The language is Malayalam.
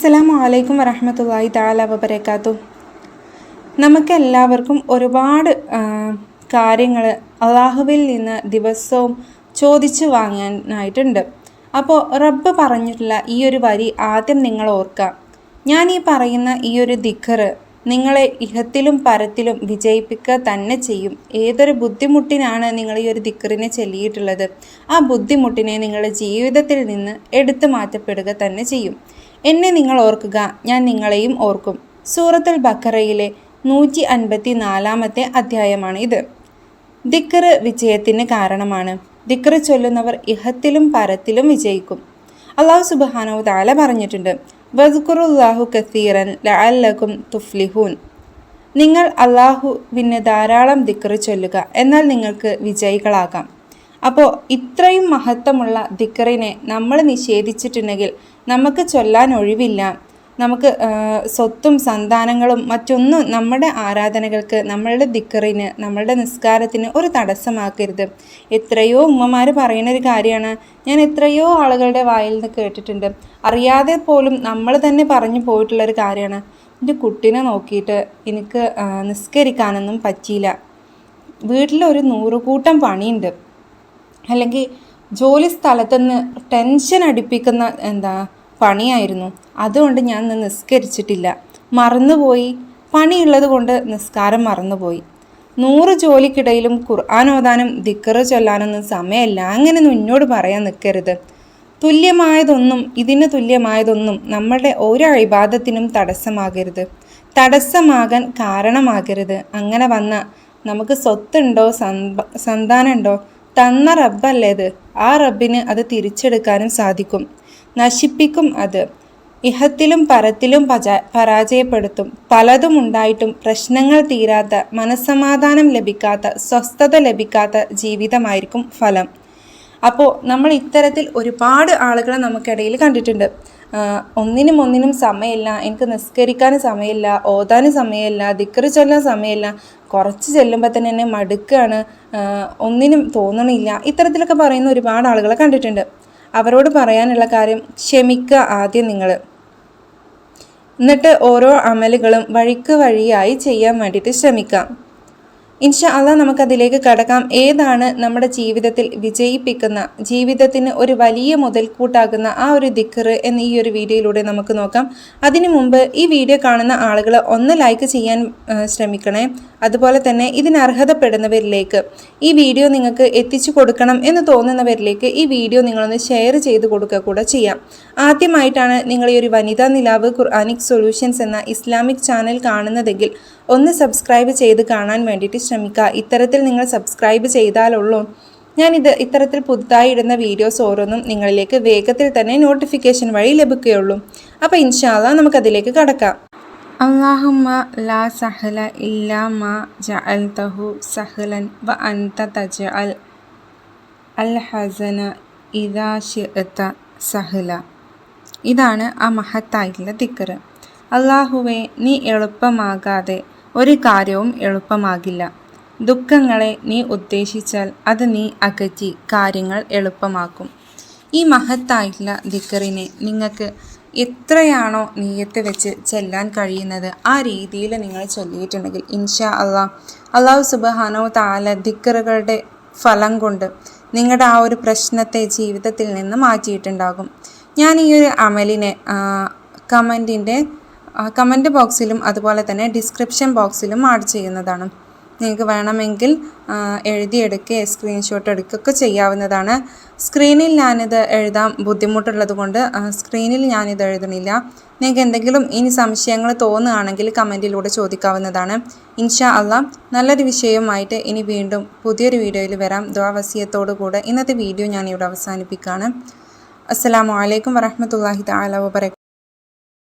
അസ്സലാമു അലൈക്കും വറഹ്മത്തുള്ളാഹി തആല വബറകാതുഹു. നമുക്കെല്ലാവർക്കും ഒരുപാട് കാര്യങ്ങൾ അള്ളാഹുവിൽ നിന്ന് ദിവസവും ചോദിച്ചു വാങ്ങാനായിട്ടുണ്ട്. അപ്പോൾ റബ്ബ് പറഞ്ഞിട്ടുള്ള ഈ ഒരു വരി ആദ്യം നിങ്ങൾ ഓർക്കുക. ഞാൻ ഈ പറയുന്ന ഈ ഒരു ദിക്ർ നിങ്ങളെ ഇഹത്തിലും പരത്തിലും വിജയിപ്പിക്കുക തന്നെ ചെയ്യും. ഏതൊരു ബുദ്ധിമുട്ടിനാണ് നിങ്ങൾ ഈ ഒരു ദിക്റിനെ ചൊല്ലിയിട്ടുള്ളത്, ആ ബുദ്ധിമുട്ടിനെ നിങ്ങളുടെ ജീവിതത്തിൽ നിന്ന് എടുത്തു മാറ്റപ്പെടുക തന്നെ ചെയ്യും. എന്നെ നിങ്ങൾ ഓർക്കുക, ഞാൻ നിങ്ങളെയും ഓർക്കും. സൂറത്തുൽ ബഖറയിലെ 154 അധ്യായമാണ് ഇത്. ദിക്ർ വിജയത്തിന് കാരണമാണ്. ദിക്ർ ചൊല്ലുന്നവർ ഇഹത്തിലും പരത്തിലും വിജയിക്കും. അല്ലാഹു സുബ്ഹാനഹു തആല പറഞ്ഞിട്ടുണ്ട്, വസ്കുറുല്ലാഹു കസീറൻ ലഅല്ലകും തുഫ്ലിഹൂൻ. നിങ്ങൾ അള്ളാഹുവിന് ധാരാളം ദിക്ർ ചൊല്ലുക, എന്നാൽ നിങ്ങൾക്ക് വിജയികളാകാം. അപ്പോൾ ഇത്രയും മഹത്വമുള്ള ദിക്റിനെ നമ്മൾ നിഷേധിച്ചിട്ടുണ്ടെങ്കിൽ നമുക്ക് ചൊല്ലാൻ ഒഴിവില്ല. നമുക്ക് സ്വത്തും സന്താനങ്ങളും മറ്റൊന്നും നമ്മുടെ ആരാധനകൾക്ക്, നമ്മളുടെ ദിക്റിന്, നമ്മളുടെ നിസ്കാരത്തിന് ഒരു തടസ്സമാക്കരുത്. എത്രയോ ഉമ്മമാർ പറയുന്നൊരു കാര്യമാണ്, ഞാൻ എത്രയോ ആളുകളുടെ വായിൽ നിന്ന് കേട്ടിട്ടുണ്ട്. അറിയാതെ പോലും നമ്മൾ തന്നെ പറഞ്ഞു പോയിട്ടുള്ളൊരു കാര്യമാണ്, എൻ്റെ കുട്ടീനെ നോക്കിയിട്ട് എനിക്ക് നിസ്കരിക്കാനൊന്നും പറ്റിയില്ല. വീട്ടിലൊരു 100 കൂട്ടം പണിയുണ്ട്, അല്ലെങ്കിൽ ജോലി സ്ഥലത്തുനിന്ന് ടെൻഷൻ അടിപ്പിക്കുന്ന പണിയായിരുന്നു, അതുകൊണ്ട് ഞാൻ നിസ്കരിച്ചിട്ടില്ല, മറന്നുപോയി, പണിയുള്ളത് കൊണ്ട് നിസ്കാരം മറന്നുപോയി. 100 ജോലിക്കിടയിലും ഖുർആൻ ഓതാനും ദിക്ർ ചൊല്ലാനൊന്നും സമയമില്ല, അങ്ങനെയൊന്നും എന്നോട് പറയാൻ നിൽക്കരുത്. ഇതിന് തുല്യമായതൊന്നും നമ്മളുടെ ഓരോ ഇബാദത്തിനും തടസ്സമാകരുത്, തടസ്സമാകാൻ കാരണമാകരുത്. അങ്ങനെ വന്ന നമുക്ക് സ്വത്തുണ്ടോ സന്താനമുണ്ടോ, തന്ന റബ്ബല്ലേത്, ആ റബ്ബിന് അത് തിരിച്ചെടുക്കാനും സാധിക്കും. നശിപ്പിക്കും അത്, ഇഹത്തിലും പരത്തിലും പരാജയപ്പെടുത്തും. പലതും ഉണ്ടായിട്ടും പ്രശ്നങ്ങൾ തീരാത്ത, മനസ്സമാധാനം ലഭിക്കാത്ത, സ്വസ്ഥത ലഭിക്കാത്ത ജീവിതമായിരിക്കും ഫലം. അപ്പോൾ നമ്മൾ ഇത്തരത്തിൽ ഒരുപാട് ആളുകളെ നമുക്കിടയിൽ കണ്ടിട്ടുണ്ട്. ഒന്നിനും സമയമില്ല, എനിക്ക് നിസ്കരിക്കാനും സമയമില്ല, ഓതാനും സമയമില്ല, ദിക്ർ ചൊല്ലാൻ സമയമില്ല, കുറച്ച് ചെല്ലുമ്പോൾ തന്നെ എന്നെ മടുക്കുകയാണ്, ഒന്നിനും തോന്നണില്ല, ഇത്തരത്തിലൊക്കെ പറയുന്ന ഒരുപാട് ആളുകളെ കണ്ടിട്ടുണ്ട്. അവരോട് പറയാനുള്ള കാര്യം, ക്ഷമിക്കുക ആദ്യം നിങ്ങൾ, എന്നിട്ട് ഓരോ അമലുകളും വഴിയായി ചെയ്യാൻ വേണ്ടിയിട്ട് ശ്രമിക്കാം. ഇൻഷാ അല്ലാഹ് നമുക്കതിലേക്ക് കടക്കാം. ഏതാണ് നമ്മുടെ ജീവിതത്തിൽ വിജയിപ്പിക്കുന്ന, ജീവിതത്തിന് ഒരു വലിയ മുതൽക്കൂട്ടാകുന്ന ആ ഒരു ദിക്ർ എന്ന് ഈ ഒരു വീഡിയോയിലൂടെ നമുക്ക് നോക്കാം. അതിനു മുമ്പ് ഈ വീഡിയോ കാണുന്ന ആളുകൾ ഒന്ന് ലൈക്ക് ചെയ്യാൻ ശ്രമിക്കണേ. അതുപോലെ തന്നെ ഇതിന് അർഹതപ്പെടുന്നവരിലേക്ക് ഈ വീഡിയോ നിങ്ങൾക്ക് എത്തിച്ചു കൊടുക്കണം എന്ന് തോന്നുന്നവരിലേക്ക് ഈ വീഡിയോ നിങ്ങളൊന്ന് ഷെയർ ചെയ്ത് കൊടുക്കുക കൂടെ ചെയ്യാം. ആദ്യമായിട്ടാണ് നിങ്ങൾ ഈ ഒരു വനിതാ നിലാവ് ഖുർആനിക് സൊല്യൂഷൻസ് എന്ന ഇസ്ലാമിക് ചാനൽ കാണുന്നതെങ്കിൽ ഒന്ന് സബ്സ്ക്രൈബ് ചെയ്ത് കാണാൻ വേണ്ടിയിട്ട് ശ്രമിക്കുക. ഇത്തരത്തിൽ നിങ്ങൾ സബ്സ്ക്രൈബ് ചെയ്താലുള്ളൂ ഇത്തരത്തിൽ പുതുതായി ഇടുന്ന വീഡിയോസ് ഓരോന്നും നിങ്ങളിലേക്ക് വേഗത്തിൽ തന്നെ നോട്ടിഫിക്കേഷൻ വഴി ലഭിക്കുകയുള്ളൂ. അപ്പോൾ ഇൻഷാ അല്ലാഹ് നമുക്കതിലേക്ക് കടക്കാം. അല്ലാഹുമ്മ ലാ സഹല ഇല്ലാ മാ ജഅൽതഹു സഹലൻ വ അൻത തജഅൽ അൽ ഹസന ഇദാ ശിഅത സഹല. ഇതാണ് ആ മഹത്തായിട്ടുള്ള ദിക്ർ. അല്ലാഹുവേ, നീ എളുപ്പമാകാതെ ഒരു കാര്യവും എളുപ്പമാകില്ല. ദുഃഖങ്ങളെ നീ ഉദ്ദേശിച്ചാൽ അത് നീ അകറ്റി കാര്യങ്ങൾ എളുപ്പമാക്കും. ഈ മഹത്തായിട്ടുള്ള ദിക്റിനെ നിങ്ങൾക്ക് എത്രയാണോ നിയ്യത്ത് വെച്ച് ചെല്ലാൻ കഴിയുന്നത് ആ രീതിയിൽ നിങ്ങൾ ചൊല്ലിയിട്ടുണ്ടെങ്കിൽ ഇൻഷാ അല്ലാഹു സുബ്ഹാനഹു തആല ദിക്റുകളുടെ ഫലം കൊണ്ട് നിങ്ങളുടെ ആ ഒരു പ്രശ്നത്തെ ജീവിതത്തിൽ നിന്ന് മാറ്റിയിട്ടുണ്ടാകും. ഞാൻ ഈ ഒരു അമലിനെ കമൻറ്റ് ബോക്സിലും അതുപോലെ തന്നെ ഡിസ്ക്രിപ്ഷൻ ബോക്സിലും ആഡ് ചെയ്യുന്നതാണ്. നിങ്ങൾക്ക് വേണമെങ്കിൽ എഴുതിയെടുക്കുക, സ്ക്രീൻഷോട്ട് എടുക്കുകയൊക്കെ ചെയ്യാവുന്നതാണ്. സ്ക്രീനിൽ ഞാനിത് എഴുതാൻ ബുദ്ധിമുട്ടുള്ളത് കൊണ്ട് സ്ക്രീനിൽ ഞാനിത് എഴുതണില്ല. നിങ്ങൾക്ക് എന്തെങ്കിലും ഇനി സംശയങ്ങൾ തോന്നുകയാണെങ്കിൽ കമൻറ്റിലൂടെ ചോദിക്കാവുന്നതാണ്. ഇൻഷാ അല്ലാഹ് നല്ലൊരു വിഷയവുമായിട്ട് ഇനി വീണ്ടും പുതിയൊരു വീഡിയോയിൽ വരാം. ദുആ വസിയത്തോടു കൂടെ ഇന്നത്തെ വീഡിയോ ഞാനിവിടെ അവസാനിപ്പിക്കുകയാണ്. അസ്സലാമു അലൈക്കും വറഹ്മത്തുള്ളാഹി തആല വബറകാതുഹു.